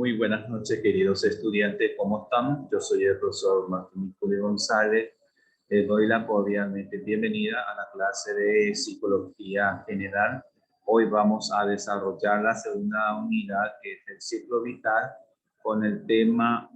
Muy buenas noches, queridos estudiantes. ¿Cómo están? Yo soy el profesor Martín Julio González. Les doy la cordialmente bienvenida a la clase de Psicología General. Hoy vamos a desarrollar la segunda unidad, que es el ciclo vital, con el tema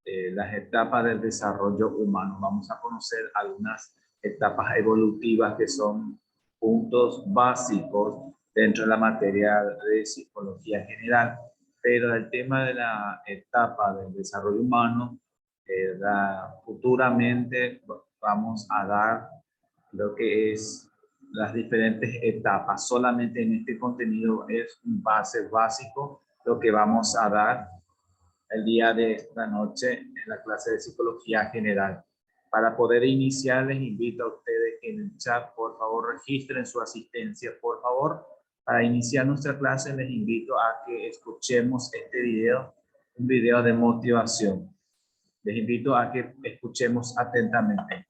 las etapas del desarrollo humano. Vamos a conocer algunas etapas evolutivas que son puntos básicos dentro de la materia de Psicología General. Pero el tema de la etapa del desarrollo humano, futuramente vamos a dar lo que es las diferentes etapas. Solamente en este contenido es un base básico lo que vamos a dar el día de esta noche en la clase de Psicología General. Para poder iniciar, les invito a ustedes que en el chat, por favor, registren su asistencia, por favor. Para iniciar nuestra clase, les invito a que escuchemos este video, un video de motivación. Les invito a que escuchemos atentamente.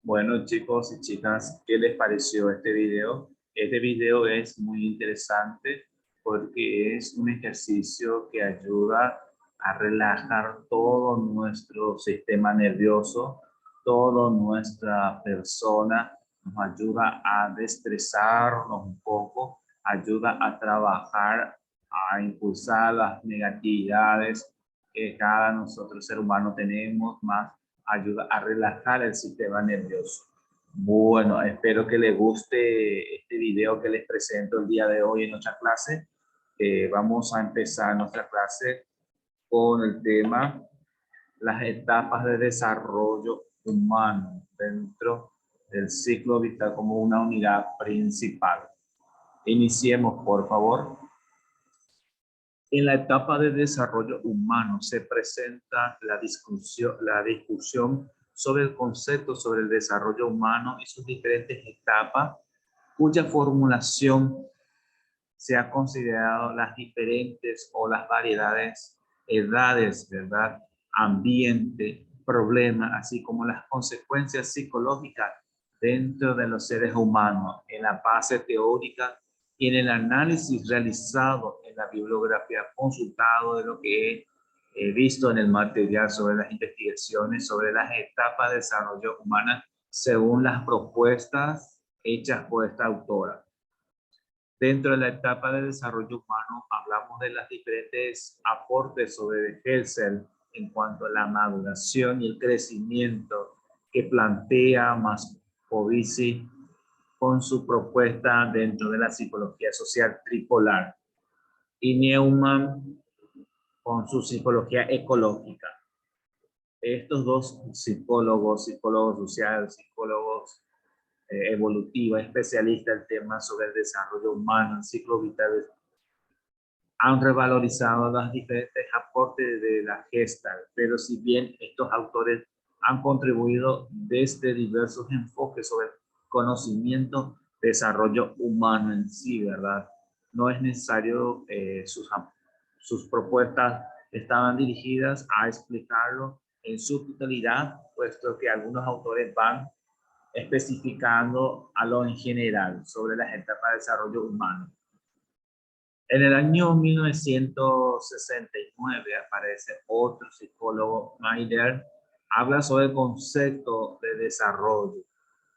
Bueno, chicos y chicas, ¿qué les pareció este video? Este video es muy interesante porque es un ejercicio que ayuda a relajar todo nuestro sistema nervioso, toda nuestra persona, nos ayuda a desestresarnos un poco, ayuda a trabajar, a impulsar las negatividades que cada nosotros ser humano tenemos, más ayuda a relajar el sistema nervioso. Bueno, espero que les guste este video que les presento el día de hoy en nuestra clase. Vamos a empezar nuestra clase con el tema las etapas de desarrollo humano dentro del ciclo vital como una unidad principal. Iniciemos, por favor. En la etapa de desarrollo humano se presenta la discusión sobre el concepto sobre el desarrollo humano y sus diferentes etapas, cuya formulación se ha considerado las diferentes o las variedades, edades, ¿verdad? Ambiente, problema, así como las consecuencias psicológicas dentro de los seres humanos en la base teórica y en el análisis realizado en la bibliografía consultado de lo que he visto en el material sobre las investigaciones sobre las etapas de desarrollo humana según las propuestas hechas por esta autora. Dentro de la etapa de desarrollo humano hablamos de las diferentes aportes sobre Hessel en cuanto a la maduración y el crecimiento que plantea Mascovici con su propuesta dentro de la psicología social tripolar y Neumann con su psicología ecológica. Estos dos psicólogos sociales, psicólogos evolutivos, especialistas en temas sobre el desarrollo humano, el ciclo vital, han revalorizado los diferentes aportes de la Gestalt, pero si bien estos autores han contribuido desde diversos enfoques sobre el conocimiento, desarrollo humano en sí, ¿verdad? No es necesario, sus propuestas estaban dirigidas a explicarlo en su totalidad, puesto que algunos autores van especificando a lo en general sobre las etapas de desarrollo humano. En el año 1969 aparece otro psicólogo, Mailer, habla sobre el concepto de desarrollo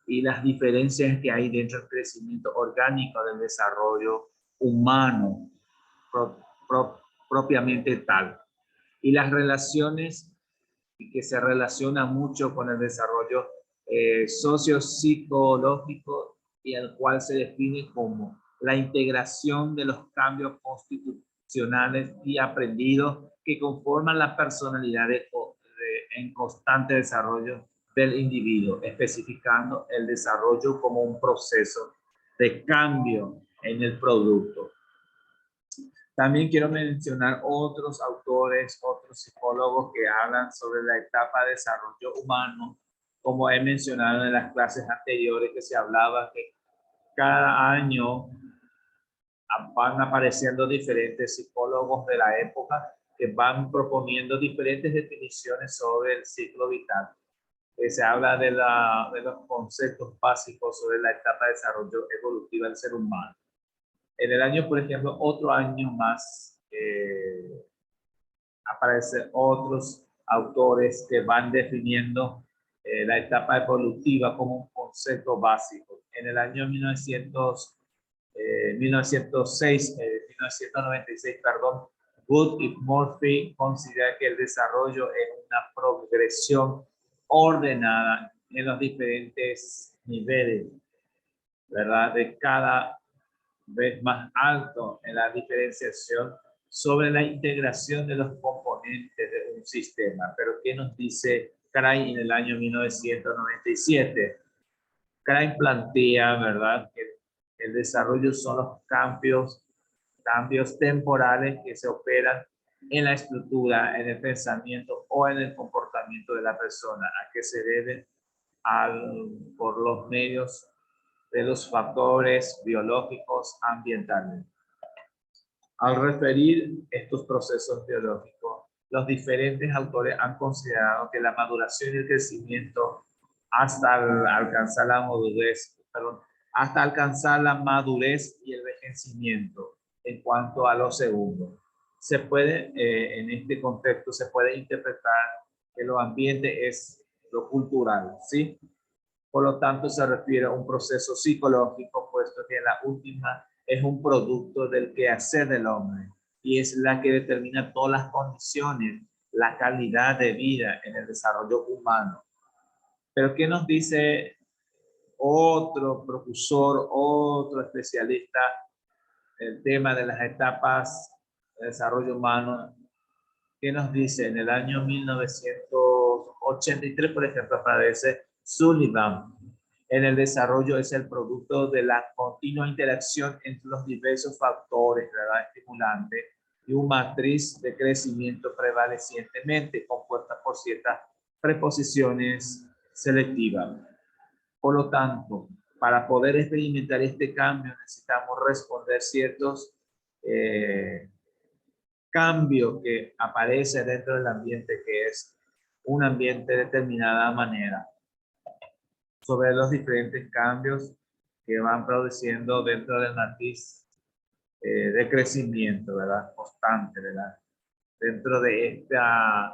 y las diferencias que hay dentro del crecimiento orgánico del desarrollo humano propiamente tal. Y las relaciones que se relacionan mucho con el desarrollo sociopsicológico y el cual se define como la integración de los cambios constitucionales y aprendidos que conforman la personalidad en constante desarrollo del individuo, especificando el desarrollo como un proceso de cambio en el producto. También quiero mencionar otros autores, otros psicólogos que hablan sobre la etapa de desarrollo humano, como he mencionado en las clases anteriores, que se hablaba que cada año van apareciendo diferentes psicólogos de la época que van proponiendo diferentes definiciones sobre el ciclo vital. Se habla de los conceptos básicos sobre la etapa de desarrollo evolutivo del ser humano. En el año, por ejemplo, otro año más, aparecen otros autores que van definiendo la etapa evolutiva como un concepto básico. En el año 1996, perdón, Wood y Murphy considera que el desarrollo es una progresión ordenada en los diferentes niveles, ¿verdad? De cada vez más alto en la diferenciación sobre la integración de los componentes de un sistema. Pero ¿qué nos dice Crane en el año 1997? Crane plantea, ¿verdad?, que el desarrollo son los cambios temporales que se operan en la estructura, en el pensamiento o en el comportamiento de la persona, a que se debe por los medios de los factores biológicos ambientales. Al referir estos procesos biológicos, los diferentes autores han considerado que la maduración y el crecimiento hasta alcanzar la madurez y el envejecimiento en cuanto a lo segundo. Se puede, en este contexto, se puede interpretar que lo ambiente es lo cultural, ¿sí? Por lo tanto, se refiere a un proceso psicológico, puesto que la última es un producto del quehacer del hombre y es la que determina todas las condiciones, la calidad de vida en el desarrollo humano. Pero ¿qué nos dice otro profesor, otro especialista el tema de las etapas de desarrollo humano? ¿Qué nos dice? En el año 1983, por ejemplo, aparece Sullivan. En el desarrollo es el producto de la continua interacción entre los diversos factores, ¿verdad?, estimulantes y una matriz de crecimiento prevalecientemente compuesta por ciertas preposiciones selectivas. Por lo tanto, para poder experimentar este cambio necesitamos responder ciertos cambio que aparece dentro del ambiente, que es un ambiente de determinada manera, sobre los diferentes cambios que van produciendo dentro del matriz de crecimiento, ¿verdad? Constante, ¿verdad? Dentro de estas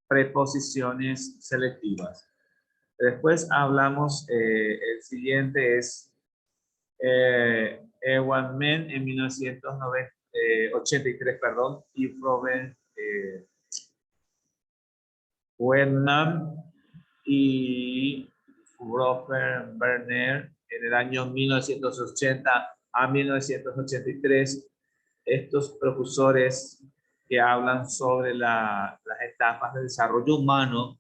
preposiciones selectivas. Después hablamos, el siguiente es Ewan Men en 1983, perdón, y Robert Wenham y Robert Werner en el año 1980 a 1983. Estos profesores que hablan sobre las etapas de desarrollo humano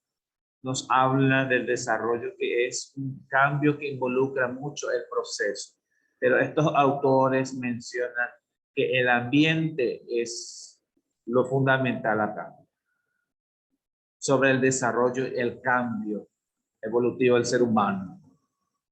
nos hablan del desarrollo, que es un cambio que involucra mucho el proceso. Pero estos autores mencionan que el ambiente es lo fundamental acá, sobre el desarrollo y el cambio evolutivo del ser humano.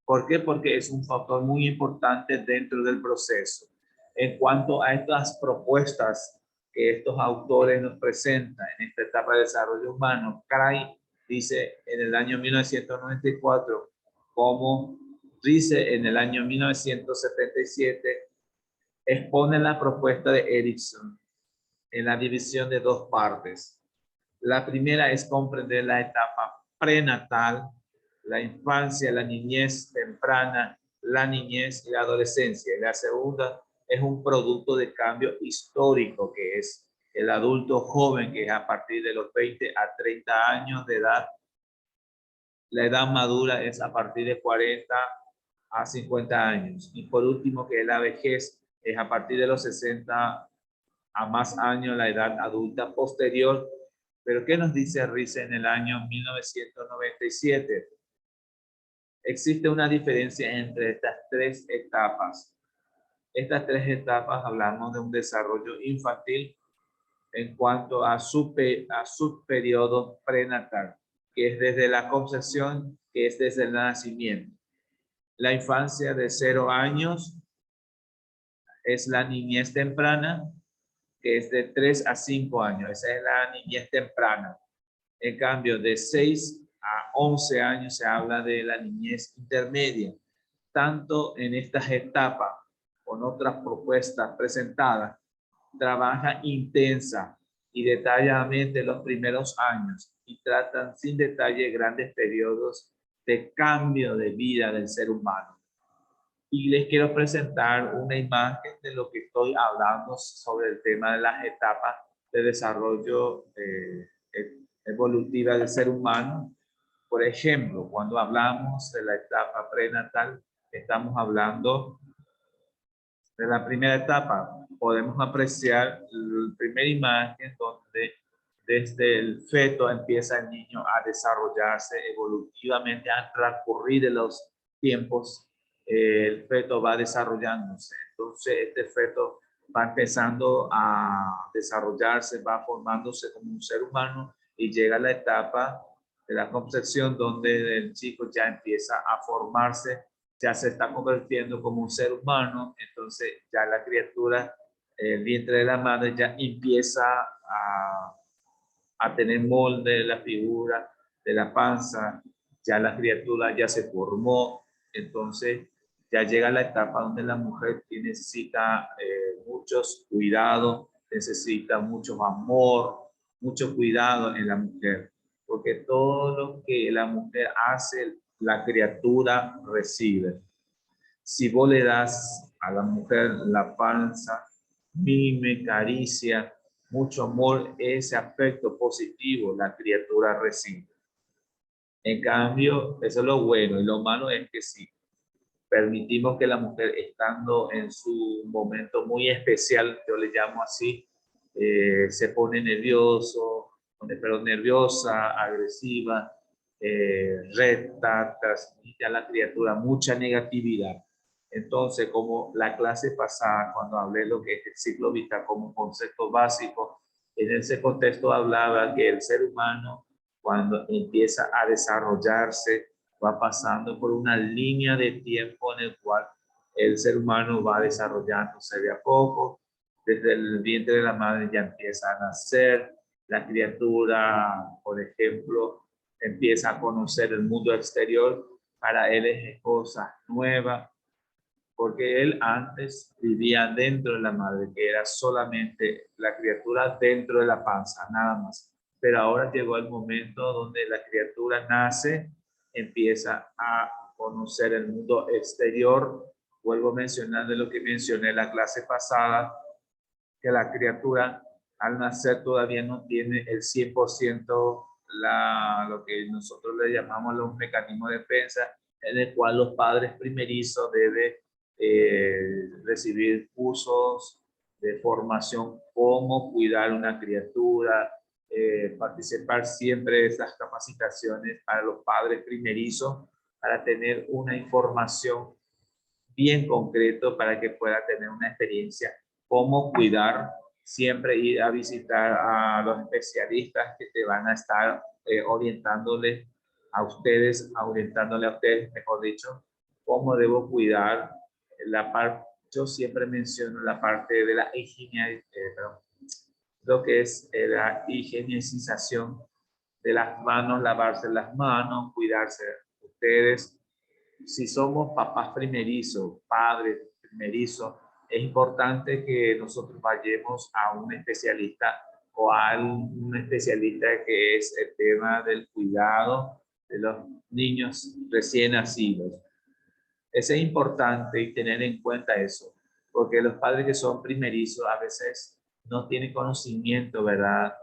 ¿Por qué? Porque es un factor muy importante dentro del proceso. En cuanto a estas propuestas que estos autores nos presentan en esta etapa de desarrollo humano, Cray dice en el año 1994, como dice en el año 1977, expone la propuesta de Erickson en la división de dos partes. La primera es comprender la etapa prenatal, la infancia, la niñez temprana, la niñez y la adolescencia. Y la segunda es un producto de cambio histórico, que es el adulto joven, que es a partir de los 20 a 30 años de edad. La edad madura es a partir de 40 a 50 años. Y por último, que es la vejez, es a partir de los 60 a más años, la edad adulta posterior. Pero ¿qué nos dice Rice en el año 1997? Existe una diferencia entre estas tres etapas. Estas tres etapas hablamos de un desarrollo infantil en cuanto a su periodo prenatal, que es desde la concepción, que es desde el nacimiento. La infancia de 0 años es la niñez temprana, que es de 3 a 5 años. Esa es la niñez temprana. En cambio, de 6 a 11 años se habla de la niñez intermedia. Tanto en estas etapas, con otras propuestas presentadas, trabaja intensa y detalladamente los primeros años y tratan sin detalle grandes periodos de cambio de vida del ser humano. Y les quiero presentar una imagen de lo que estoy hablando sobre el tema de las etapas de desarrollo evolutiva del ser humano. Por ejemplo, cuando hablamos de la etapa prenatal, estamos hablando de la primera etapa. Podemos apreciar la primera imagen donde desde el feto empieza el niño a desarrollarse evolutivamente al transcurrir de los tiempos. El feto va desarrollándose. Entonces, este feto va empezando a desarrollarse, va formándose como un ser humano y llega a la etapa de la concepción donde el chico ya empieza a formarse, ya se está convirtiendo como un ser humano. Entonces ya la criatura, el vientre de la madre ya empieza a tener molde de la figura, de la panza, ya la criatura ya se formó. Entonces ya llega la etapa donde la mujer necesita muchos cuidados, necesita mucho amor, mucho cuidado en la mujer, porque todo lo que la mujer hace, la criatura recibe. Si vos le das a la mujer la panza, mime, caricia, mucho amor, ese aspecto positivo la criatura recibe. En cambio, eso es lo bueno, y lo malo es que si permitimos que la mujer, estando en su momento muy especial, yo le llamo así, se pone nerviosa, agresiva, recta, transmite a la criatura mucha negatividad. Entonces, como la clase pasada, cuando hablé lo que es el ciclo vital como un concepto básico, en ese contexto hablaba que el ser humano, cuando empieza a desarrollarse, va pasando por una línea de tiempo en el cual el ser humano va desarrollándose de a poco. Desde el vientre de la madre ya empieza a nacer, la criatura, por ejemplo, empieza a conocer el mundo exterior. Para él es cosa nueva, porque él antes vivía dentro de la madre, que era solamente la criatura dentro de la panza, nada más. Pero ahora llegó el momento donde la criatura nace, empieza a conocer el mundo exterior vuelvo a mencionar de lo que mencioné en la clase pasada, que la criatura al nacer todavía no tiene el 100% lo que nosotros le llamamos los mecanismos de defensa, en el cual los padres primerizos deben recibir cursos de formación, cómo cuidar una criatura, participar siempre de esas capacitaciones para los padres primerizos, para tener una información bien concreto para que pueda tener una experiencia, cómo cuidar, siempre ir a visitar a los especialistas que te van a estar orientándole orientándole a ustedes, mejor dicho, cómo debo cuidar la parte. Yo siempre menciono la parte de la higiene, lo que es la higienización de las manos, lavarse las manos, cuidarse ustedes. Si somos papás primerizos, padres primerizos, es importante que nosotros vayamos a un especialista o a un especialista que es el tema del cuidado de los niños recién nacidos. Es importante tener en cuenta eso, porque los padres que son primerizos a veces no tienen conocimiento, ¿verdad?,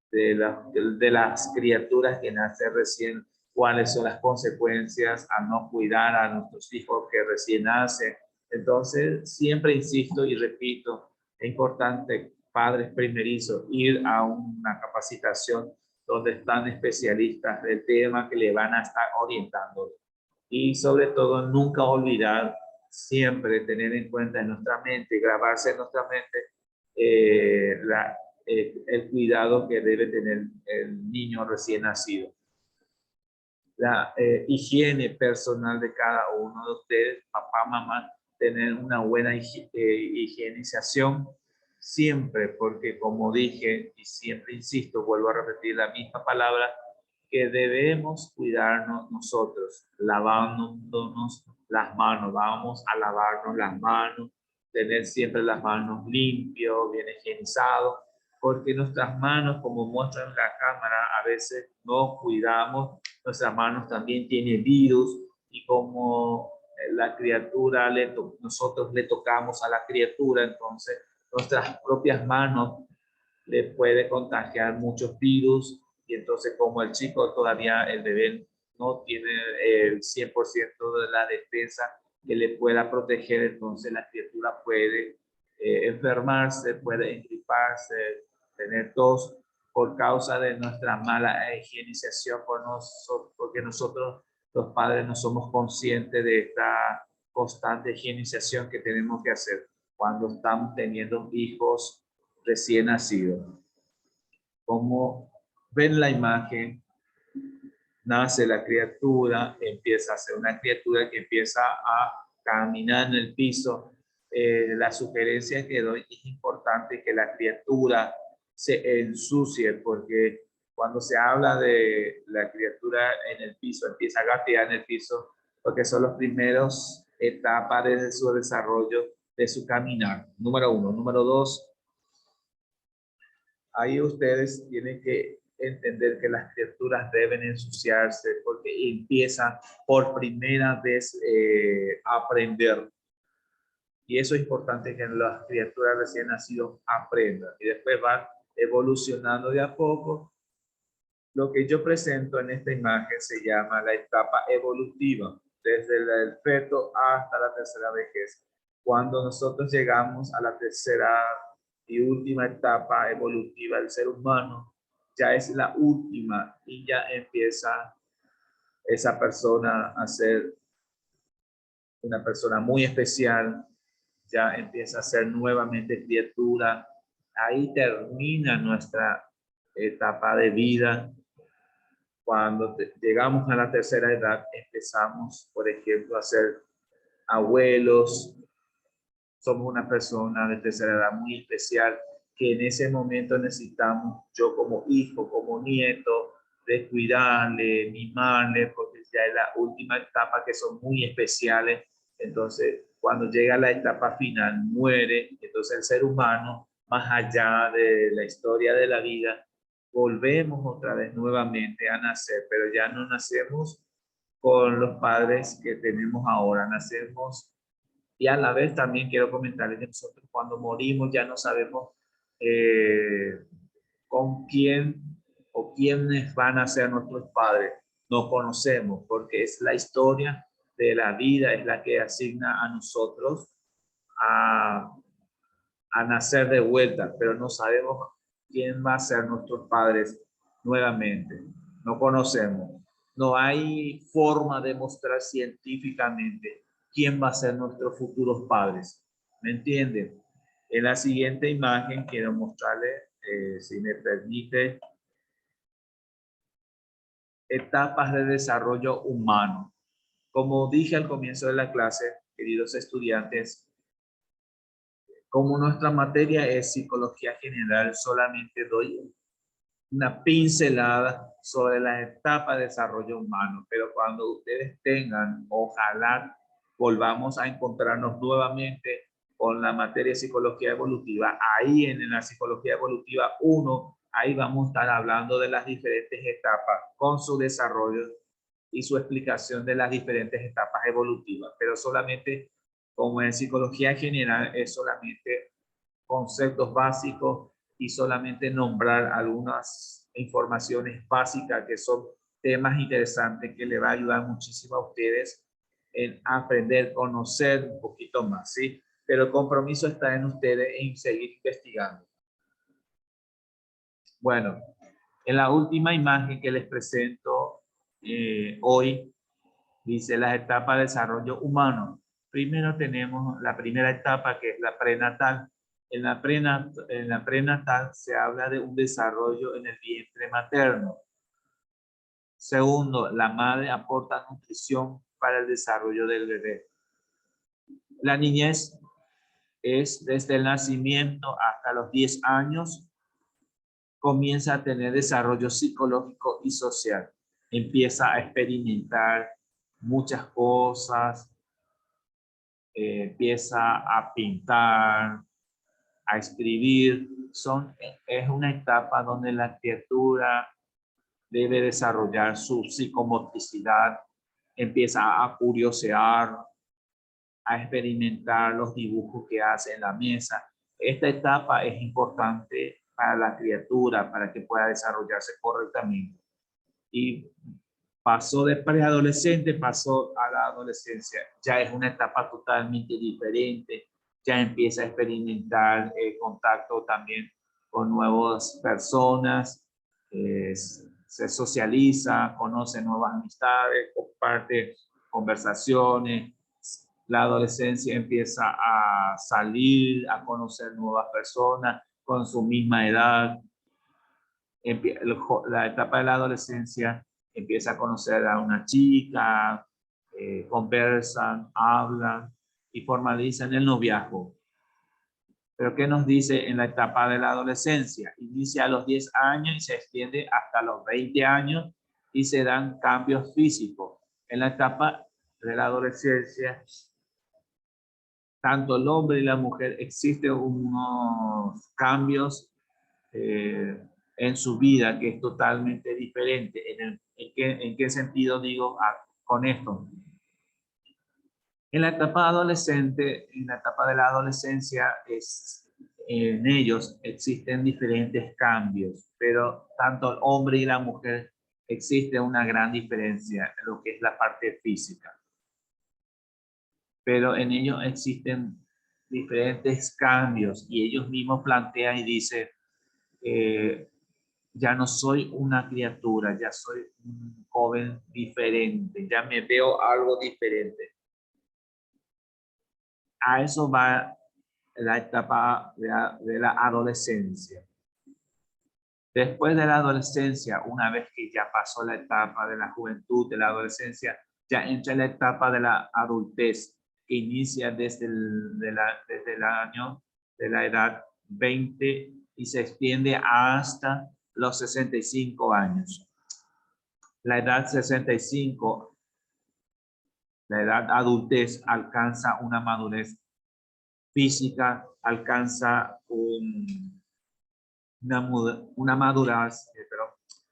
de las criaturas que nacen recién, cuáles son las consecuencias a no cuidar a nuestros hijos que recién nacen. Entonces, siempre insisto y repito, es importante, padres primerizos, ir a una capacitación donde están especialistas del tema que le van a estar orientando. Y sobre todo, nunca olvidar, siempre tener en cuenta en nuestra mente, grabarse en nuestra mente el cuidado que debe tener el niño recién nacido. La higiene personal de cada uno de ustedes, papá, mamá, tener una buena higienización siempre, porque como dije y siempre insisto, vuelvo a repetir la misma palabra, que debemos cuidarnos nosotros, lavándonos las manos, vamos a lavarnos las manos, tener siempre las manos limpias, bien higienizados, porque nuestras manos, como muestra en la cámara, a veces no cuidamos, nuestras manos también tienen virus, y como la criatura, nosotros le tocamos a la criatura, entonces nuestras propias manos le puede contagiar muchos virus, y entonces como el chico todavía, el bebé, no tiene el 100% de la defensa que le pueda proteger, entonces la criatura puede enfermarse, puede engriparse, tener tos por causa de nuestra mala higienización porque nosotros los padres no somos conscientes de esta constante higienización que tenemos que hacer cuando estamos teniendo hijos recién nacido. Como ven la imagen, nace la criatura, empieza a ser una criatura que empieza a caminar en el piso. La sugerencia que doy, es importante que la criatura se ensucie, porque cuando se habla de la criatura en el piso, empieza a gatear en el piso, porque son los primeros etapas de su desarrollo, de su caminar. Número 1. Número 2, ahí ustedes tienen que entender que las criaturas deben ensuciarse porque empiezan por primera vez a aprender. Y eso es importante, que las criaturas recién nacidas aprendan y después van evolucionando de a poco. Lo que yo presento en esta imagen se llama la etapa evolutiva, desde el feto hasta la tercera vejez. Cuando nosotros llegamos a la tercera y última etapa evolutiva del ser humano, ya es la última y ya empieza esa persona a ser una persona muy especial, ya empieza a ser nuevamente criatura. Ahí termina nuestra etapa de vida. Cuando llegamos a la tercera edad, empezamos, por ejemplo, a ser abuelos. Somos una persona de tercera edad muy especial, que en ese momento necesitamos, yo como hijo, como nieto, de cuidarle, mimarle, porque ya es la última etapa, que son muy especiales. Entonces, cuando llega la etapa final, muere. Entonces el ser humano, más allá de la historia de la vida, volvemos otra vez nuevamente a nacer, pero ya no nacemos con los padres que tenemos ahora, nacemos Y a la vez también quiero comentarles que nosotros cuando morimos ya no sabemos con quién o quiénes van a ser nuestros padres. No conocemos porque es la historia de la vida, es la que asigna a nosotros a, a nacer de vuelta, pero no sabemos quién va a ser nuestros padres nuevamente. No conocemos. No hay forma de mostrar científicamente quién va a ser nuestros futuros padres. ¿Me entienden? En la siguiente imagen quiero mostrarles, si me permite, etapas de desarrollo humano. Como dije al comienzo de la clase, queridos estudiantes, como nuestra materia es psicología general, solamente doy una pincelada sobre las etapas de desarrollo humano, pero cuando ustedes tengan, ojalá volvamos a encontrarnos nuevamente con la materia de psicología evolutiva. Ahí en la psicología evolutiva 1, ahí vamos a estar hablando de las diferentes etapas con su desarrollo y su explicación de las diferentes etapas evolutivas, pero solamente como en psicología general es solamente conceptos básicos y solamente nombrar algunas informaciones básicas que son temas interesantes que le va a ayudar muchísimo a ustedes en aprender, conocer un poquito más, ¿sí? Pero el compromiso está en ustedes en seguir investigando. Bueno, en la última imagen que les presento hoy, dice las etapas de desarrollo humano. Primero tenemos la primera etapa que es la prenatal. En la prenatal se habla de un desarrollo en el vientre materno. Segundo, la madre aporta nutrición para el desarrollo del bebé. La niñez es desde el nacimiento hasta los 10 años, comienza a tener desarrollo psicológico y social. Empieza a experimentar muchas cosas, empieza a pintar, a escribir. Es una etapa donde la criatura debe desarrollar su psicomotricidad, empieza a curiosear, a experimentar los dibujos que hace en la mesa. Esta etapa es importante para la criatura, para que pueda desarrollarse correctamente. Y pasó de preadolescente, pasó a la adolescencia. Ya es una etapa totalmente diferente. Ya empieza a experimentar contacto también con nuevas personas, se socializa, conoce nuevas amistades, comparte conversaciones. La adolescencia empieza a salir, a conocer nuevas personas con su misma edad. La etapa de la adolescencia empieza a conocer a una chica, conversan, hablan y formalizan el noviazgo. Pero ¿qué nos dice en la etapa de la adolescencia? Inicia a los 10 años y se extiende hasta los 20 años y se dan cambios físicos. En la etapa de la adolescencia, tanto el hombre y la mujer existen unos cambios en su vida que es totalmente diferente. ¿En qué sentido digo con esto? En la etapa adolescente, en la etapa de la adolescencia, en ellos existen diferentes cambios, pero tanto el hombre y la mujer existe una gran diferencia en lo que es la parte física. Pero en ellos existen diferentes cambios y ellos mismos plantean y dicen, ya no soy una criatura, ya soy un joven diferente, ya me veo algo diferente. A eso va la etapa de la adolescencia. Después de la adolescencia, una vez que ya pasó la etapa de la juventud, de la adolescencia, ya entra la etapa de la adultez, que inicia desde el año de la edad 20 y se extiende hasta los 65 años. La edad 65, la edad adultez, alcanza una madurez física, alcanza una madurez,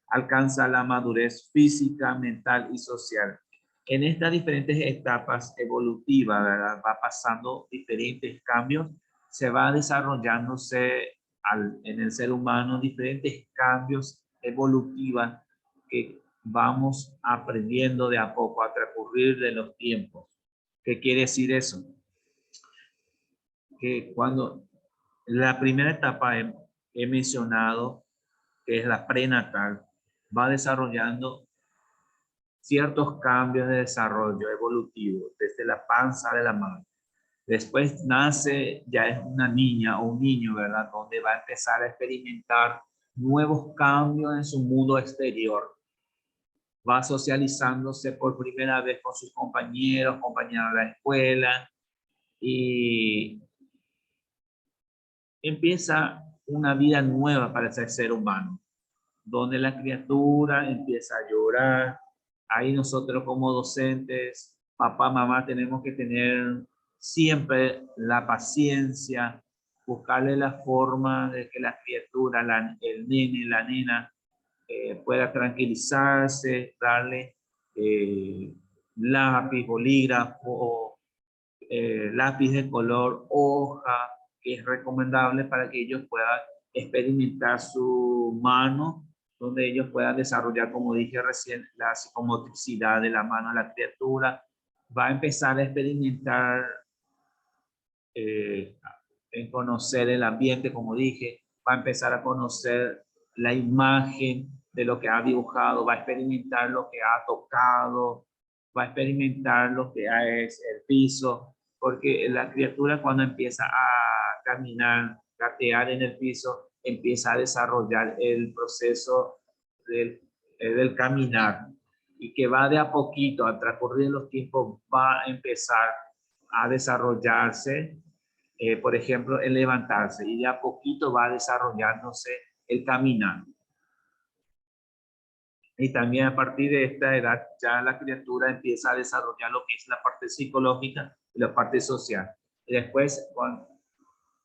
alcanza la madurez física, mental y social. En estas diferentes etapas evolutivas, ¿verdad? Va pasando diferentes cambios, se va desarrollándose en el ser humano diferentes cambios evolutivos que vamos aprendiendo de a poco a transcurrir de los tiempos. ¿Qué quiere decir eso? Que cuando la primera etapa he mencionado, que es la prenatal, va desarrollando ciertos cambios de desarrollo evolutivo desde la panza de la madre. Después nace, ya es una niña o un niño, ¿verdad? Donde va a empezar a experimentar nuevos cambios en su mundo exterior. Va socializándose por primera vez con sus compañeros, compañeras de la escuela, y empieza una vida nueva para ese ser humano, donde la criatura empieza a llorar. Ahí nosotros como docentes, papá, mamá, tenemos que tener siempre la paciencia, buscarle la forma de que la criatura, el nene, la nena, pueda tranquilizarse, darle lápiz, bolígrafo, lápiz de color, hoja, que es recomendable para que ellos puedan experimentar su mano, donde ellos puedan desarrollar, como dije recién, la psicomotricidad de la mano de la criatura. Va a empezar a experimentar eh, en conocer el ambiente, como dije, va a empezar a conocer la imagen de lo que ha dibujado, va a experimentar lo que ha tocado, va a experimentar lo que es el piso, porque la criatura cuando empieza a caminar, gatear en el piso, empieza a desarrollar el proceso del caminar, y que va de a poquito, al transcurrir los tiempos, va a empezar a desarrollarse, por ejemplo, el levantarse, y de a poquito va desarrollándose el caminar. Y también a partir de esta edad ya la criatura empieza a desarrollar lo que es la parte psicológica y la parte social. Y después,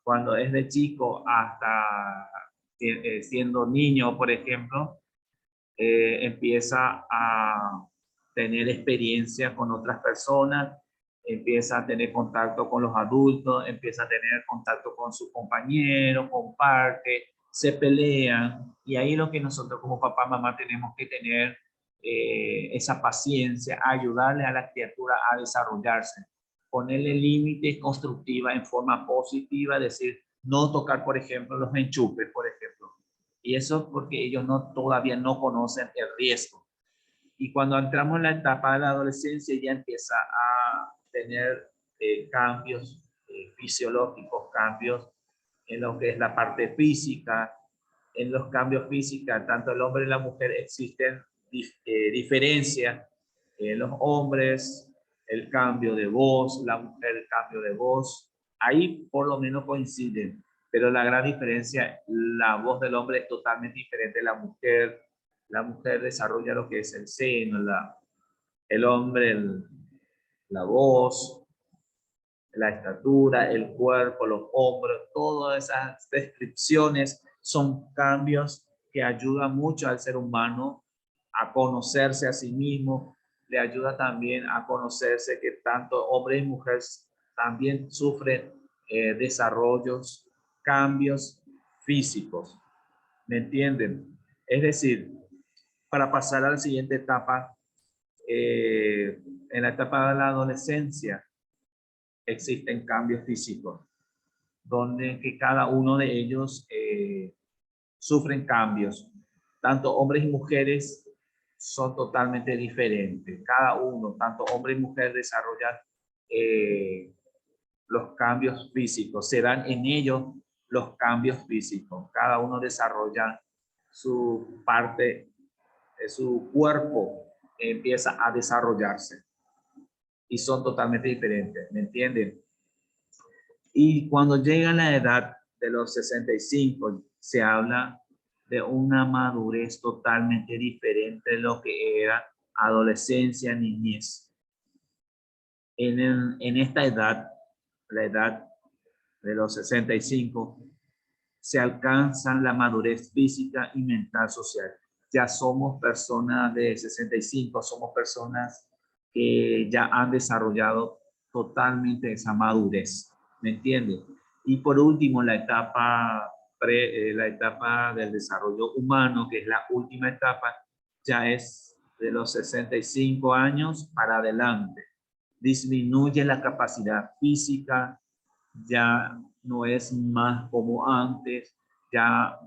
cuando es de chico hasta siendo niño, por ejemplo, empieza a tener experiencia con otras personas, empieza a tener contacto con los adultos, empieza a tener contacto con sus compañeros, comparte, se pelean, y ahí lo que nosotros como papá, mamá tenemos que tener esa paciencia, ayudarle a la criatura a desarrollarse, ponerle límites constructivas en forma positiva, decir, no tocar, por ejemplo, los enchufes, por ejemplo. Y eso porque ellos todavía no conocen el riesgo. Y cuando entramos en la etapa de la adolescencia ya empieza a tener cambios fisiológicos, cambios en lo que es la parte física. En los cambios físicos, tanto el hombre y la mujer existen diferencias. En los hombres, el cambio de voz, la mujer, el cambio de voz. Ahí por lo menos coinciden, pero la gran diferencia, la voz del hombre es totalmente diferente de la mujer. La mujer desarrolla lo que es el seno, el hombre, la voz, la estatura, el cuerpo, los hombros, todas esas descripciones son cambios que ayudan mucho al ser humano a conocerse a sí mismo. Le ayuda también a conocerse que tanto hombres y mujeres también sufren desarrollos, cambios físicos. ¿Me entienden? Es decir, para pasar a la siguiente etapa, en la etapa de la adolescencia, existen cambios físicos, donde que cada uno de ellos sufren cambios. Tanto hombres y mujeres son totalmente diferentes. Cada uno, tanto hombre y mujer, desarrollan los cambios físicos. Se dan en ellos los cambios físicos. Cada uno desarrolla su parte, su cuerpo empieza a desarrollarse. Y son totalmente diferentes, ¿me entienden? Y cuando llega la edad de los 65, se habla de una madurez totalmente diferente de lo que era adolescencia, niñez. En esta edad, la edad de los 65, se alcanza la madurez física y mental social. Ya somos personas de 65, somos personas que ya han desarrollado totalmente esa madurez, ¿me entiendes? Y por último, la etapa del desarrollo humano, que es la última etapa, ya es de los 65 años para adelante. Disminuye la capacidad física, ya no es más como antes, ya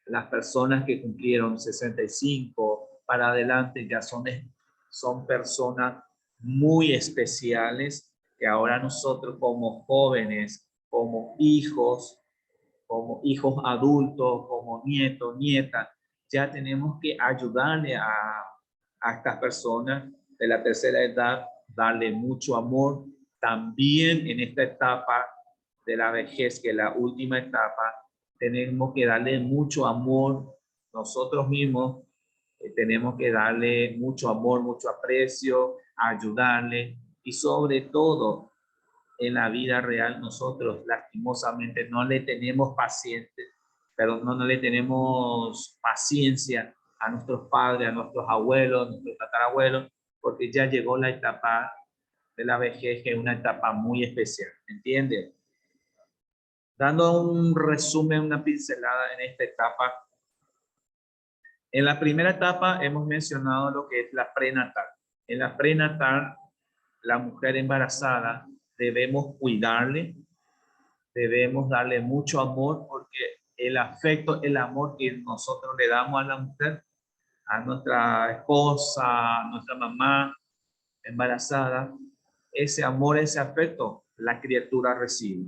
las personas que cumplieron 65 para adelante ya son personas muy especiales que ahora nosotros como jóvenes, como hijos adultos, como nietos, nietas, ya tenemos que ayudarle a estas personas de la tercera edad, darle mucho amor. También en esta etapa de la vejez, que es la última etapa, tenemos que darle mucho amor nosotros mismos, tenemos que darle mucho amor, mucho aprecio, ayudarle y sobre todo en la vida real nosotros lastimosamente no le tenemos pero no le tenemos paciencia a nuestros padres, a nuestros abuelos, a nuestros tatarabuelos, porque ya llegó la etapa de la vejez, que es una etapa muy especial, ¿entiendes? Dando un resumen, una pincelada en esta etapa. En la primera etapa hemos mencionado lo que es la prenatal. En la prenatal, la mujer embarazada debemos cuidarle, debemos darle mucho amor, porque el afecto, el amor que nosotros le damos a la mujer, a nuestra esposa, a nuestra mamá embarazada, ese amor, ese afecto, la criatura recibe.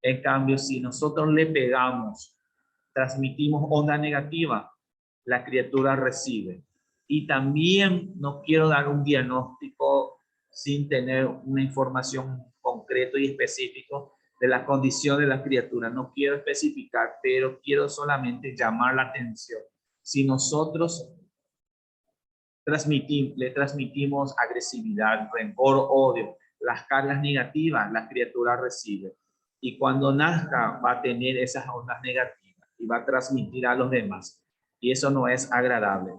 En cambio, si nosotros le pegamos, transmitimos onda negativa, la criatura recibe. Y también no quiero dar un diagnóstico sin tener una información concreta y específica de la condición de la criatura. No quiero especificar, pero quiero solamente llamar la atención. Si nosotros le transmitimos agresividad, rencor, odio, las cargas negativas, la criatura recibe. Y cuando nazca va a tener esas ondas negativas y va a transmitir a los demás. Y eso no es agradable.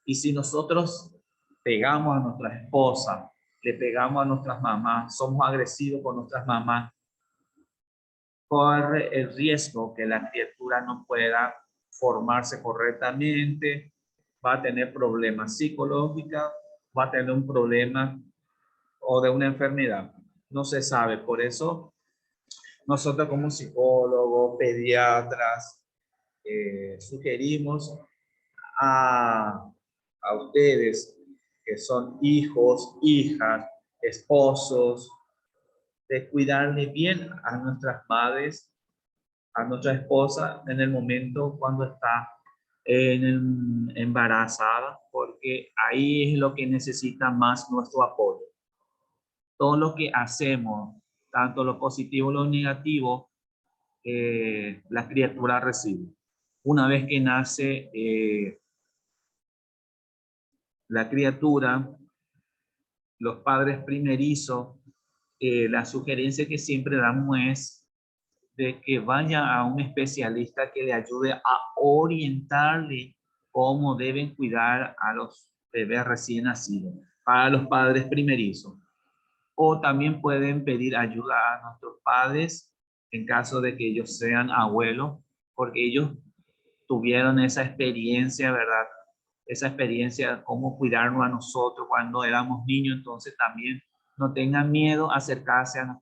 Y si nosotros pegamos a nuestras esposas, le pegamos a nuestras mamás, somos agresivos con nuestras mamás, corre el riesgo que la criatura no pueda formarse correctamente, va a tener problemas psicológicos, va a tener un problema o de una enfermedad. No se sabe. Por eso nosotros como psicólogos, pediatras, sugerimos a ustedes que son hijos, hijas, esposos, de cuidarle bien a nuestras madres, a nuestra esposa en el momento cuando está embarazada, porque ahí es lo que necesita más nuestro apoyo. Todo lo que hacemos, tanto lo positivo como lo negativo, la criatura recibe. Una vez que nace la criatura, los padres primerizos, la sugerencia que siempre damos es de que vaya a un especialista que le ayude a orientarle cómo deben cuidar a los bebés recién nacidos, para los padres primerizos. O también pueden pedir ayuda a nuestros padres en caso de que ellos sean abuelos, porque ellos tuvieron esa experiencia, ¿verdad? Esa experiencia de cómo cuidarnos a nosotros cuando éramos niños. Entonces también no tengan miedo a acercarse a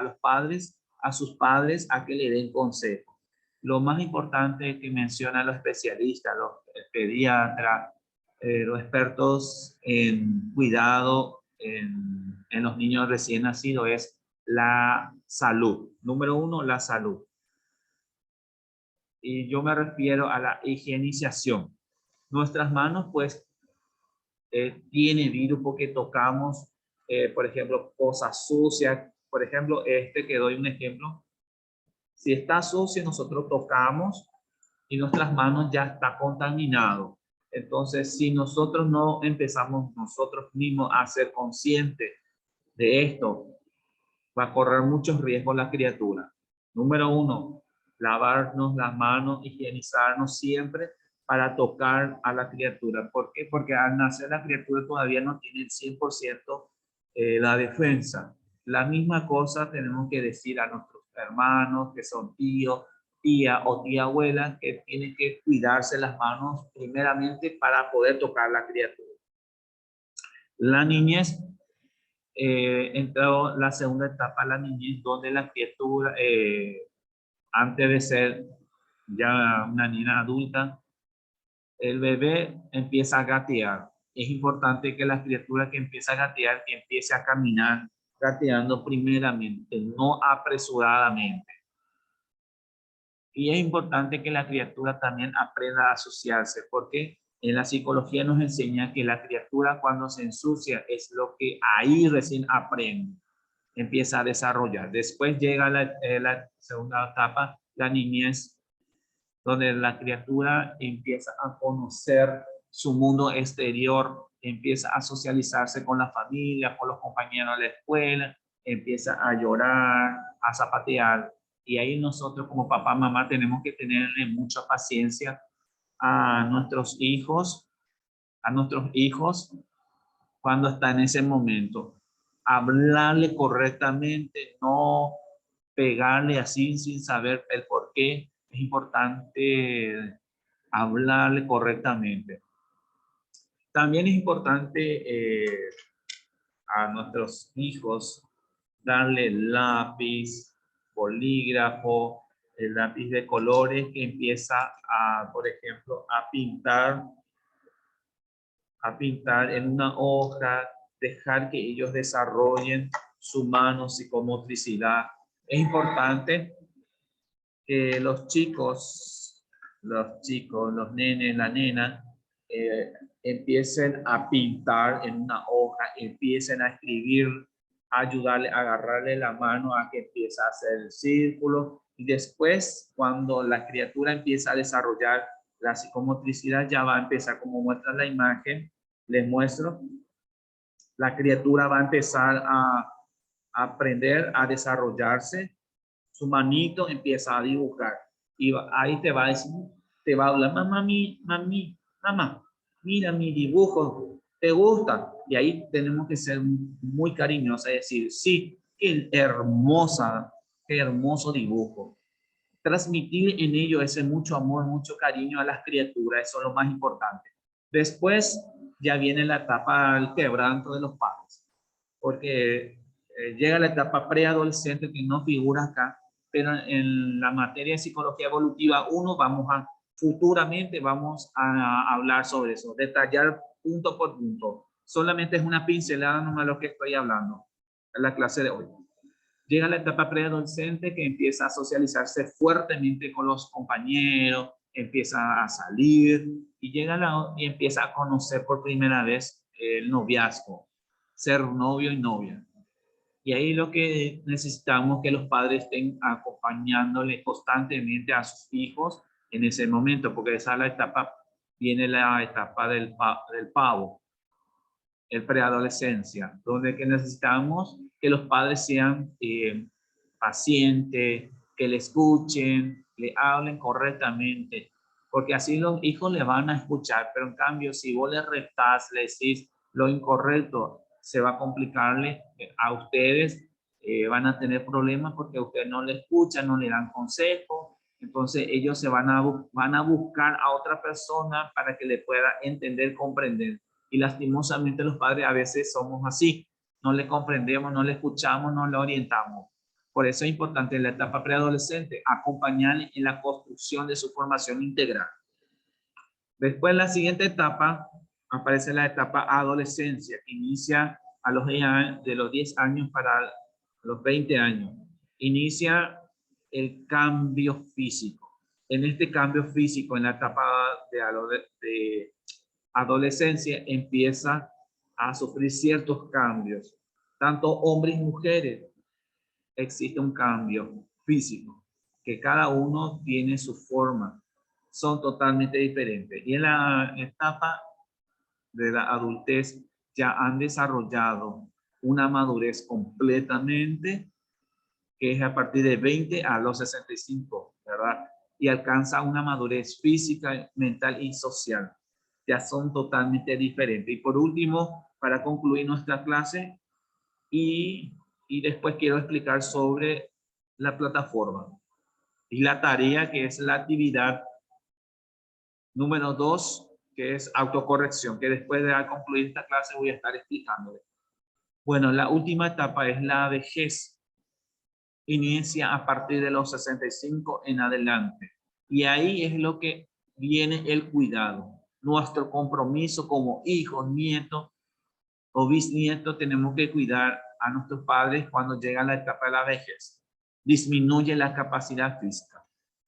los padres, a sus padres, a que le den consejo. Lo más importante que mencionan los especialistas, los pediatras, los expertos en cuidado en los niños recién nacidos es la salud. Número uno, la salud. Y yo me refiero a la higienización. Nuestras manos, pues, tiene virus porque tocamos, por ejemplo, cosas sucias. Por ejemplo, que doy un ejemplo. Si está sucio, nosotros tocamos y nuestras manos ya está contaminado. Entonces, si nosotros no empezamos nosotros mismos a ser conscientes de esto, va a correr muchos riesgos la criatura. Número uno, lavarnos las manos, higienizarnos siempre para tocar a la criatura. ¿Por qué? Porque al nacer la criatura todavía no tiene el 100% la defensa. La misma cosa tenemos que decir a nuestros hermanos que son tíos, tía o tía abuela, que tienen que cuidarse las manos primeramente para poder tocar la criatura. La niñez, entró la segunda etapa, la niñez, donde la criatura, antes de ser ya una niña adulta, el bebé empieza a gatear. Es importante que la criatura que empieza a gatear, que empiece a caminar gateando primeramente, no apresuradamente. Y es importante que la criatura también aprenda a asociarse, porque en la psicología nos enseña que la criatura cuando se ensucia es lo que ahí recién aprende, empieza a desarrollar. Después llega la segunda etapa, la niñez, donde la criatura empieza a conocer su mundo exterior, empieza a socializarse con la familia, con los compañeros de la escuela, empieza a llorar, a zapatear. Y ahí nosotros como papá, mamá, tenemos que tenerle mucha paciencia a nuestros hijos cuando está en ese momento. Hablarle correctamente, no pegarle así sin saber el por qué. Es importante hablarle correctamente. También es importante a nuestros hijos darle lápiz, bolígrafo, el lápiz de colores que empieza a, por ejemplo, a pintar en una hoja, dejar que ellos desarrollen su mano, psicomotricidad. Es importante que los nenes, la nena, empiecen a pintar en una hoja, empiecen a escribir, a ayudarle, a agarrarle la mano a que empiece a hacer el círculo. Y después, cuando la criatura empieza a desarrollar la psicomotricidad, ya va a empezar, como muestra la imagen, les muestro, la criatura va a empezar a aprender a desarrollarse, su manito empieza a dibujar y ahí te va a decir, te va a hablar, mamá, mamá, mira mi dibujo, ¿te gusta? Y ahí tenemos que ser muy cariñosos, es decir, sí, qué hermoso dibujo. Transmitir en ello ese mucho amor, mucho cariño a las criaturas, eso es lo más importante. Después ya viene la etapa del quebranto de los padres, porque llega la etapa preadolescente que no figura acá, pero en la materia de psicología evolutiva futuramente vamos a hablar sobre eso, detallar punto por punto. Solamente es una pincelada nomás lo que estoy hablando en la clase de hoy. Llega la etapa preadolescente que empieza a socializarse fuertemente con los compañeros, empieza a salir y y empieza a conocer por primera vez el noviazgo, ser novio y novia. Y ahí lo que necesitamos que los padres estén acompañándole constantemente a sus hijos en ese momento, porque esa es la etapa, viene la etapa del pavo, el preadolescencia, donde que necesitamos que los padres sean pacientes, que le escuchen, le hablen correctamente, porque así los hijos le van a escuchar, pero en cambio si vos le retás, le decís lo incorrecto, se va a complicarle a ustedes, van a tener problemas porque ustedes no le escuchan, no le dan consejo, entonces ellos van a buscar a otra persona para que le pueda entender, comprender. Y lastimosamente los padres a veces somos así, no le comprendemos, no le escuchamos, no le orientamos. Por eso es importante en la etapa preadolescente acompañarle en la construcción de su formación integral. Después, la siguiente etapa, aparece la etapa adolescencia, que inicia a de los 10 años para los 20 años. Inicia el cambio físico. En este cambio físico, en la etapa de adolescencia, empieza a sufrir ciertos cambios. Tanto hombres y mujeres, existe un cambio físico, que cada uno tiene su forma, son totalmente diferentes. Y en la etapa de la adultez ya han desarrollado una madurez completamente, que es a partir de 20 a los 65, ¿verdad? y alcanza una madurez física, mental y social. Ya son totalmente diferentes. Y por último, para concluir nuestra clase, y después quiero explicar sobre la plataforma y la tarea, que es la actividad número 2, que es autocorrección, que después de concluir esta clase voy a estar explicándole. Bueno, la última etapa es la vejez. Inicia a partir de los 65 en adelante. Y ahí es lo que viene el cuidado. Nuestro compromiso como hijos, nietos o bisnietos, tenemos que cuidar a nuestros padres cuando llega la etapa de la vejez. Disminuye la capacidad física.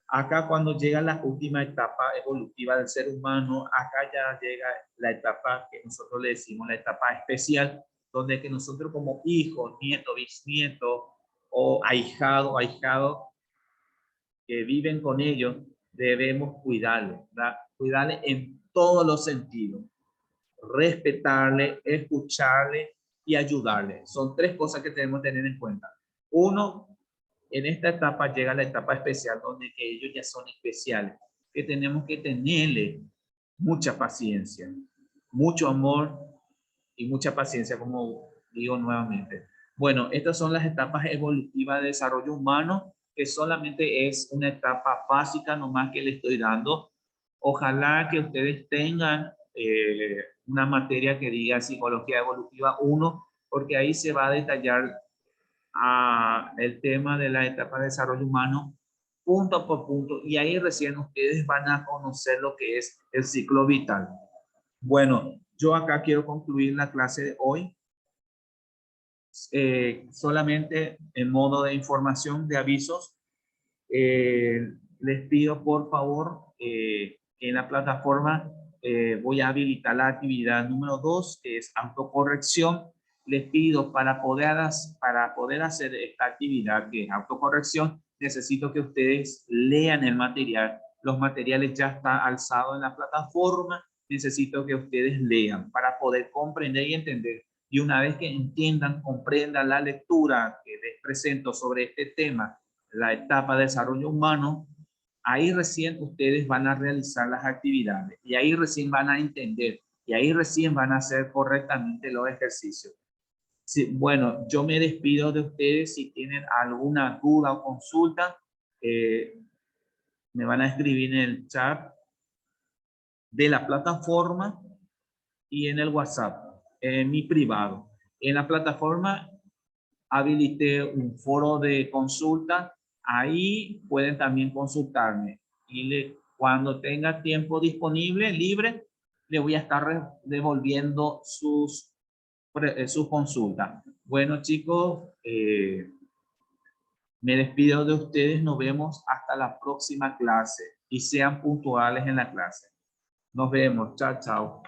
Acá cuando llega la última etapa evolutiva del ser humano, acá ya llega la etapa que nosotros le decimos la etapa especial, donde que nosotros como hijos, nietos, bisnietos o ahijado que viven con ellos, debemos cuidarle, ¿verdad? Cuidarle en todos los sentidos. Respetarle, escucharle y ayudarle. Son tres cosas que tenemos que tener en cuenta. Uno, en esta etapa llega la etapa especial, donde que ellos ya son especiales, que tenemos que tenerle mucha paciencia, mucho amor y mucha paciencia, como digo nuevamente. Bueno, estas son las etapas evolutivas de desarrollo humano, que solamente es una etapa básica nomás que le estoy dando. Ojalá que ustedes tengan una materia que diga psicología evolutiva 1, porque ahí se va a detallar el tema de la etapa de desarrollo humano punto por punto, y ahí recién ustedes van a conocer lo que es el ciclo vital. Bueno, yo acá quiero concluir la clase de hoy. Solamente en modo de información, de avisos, les pido por favor que en la plataforma voy a habilitar la actividad número 2, que es autocorrección. Les pido para poder hacer esta actividad que es autocorrección, necesito que ustedes lean el material. Los materiales ya están alzados en la plataforma. Necesito que ustedes lean para poder comprender y entender. Y una vez que entiendan, comprendan la lectura que les presento sobre este tema, la etapa de desarrollo humano, ahí recién ustedes van a realizar las actividades y ahí recién van a entender y ahí recién van a hacer correctamente los ejercicios. Sí, bueno, yo me despido de ustedes. Si tienen alguna duda o consulta, me van a escribir en el chat de la plataforma y en el WhatsApp, en mi privado. En la plataforma habilité un foro de consulta. Ahí pueden también consultarme. Y cuando tenga tiempo disponible, libre, le voy a estar devolviendo sus consultas. Bueno, chicos, me despido de ustedes. Nos vemos hasta la próxima clase. Y sean puntuales en la clase. Nos vemos. Chao, chao.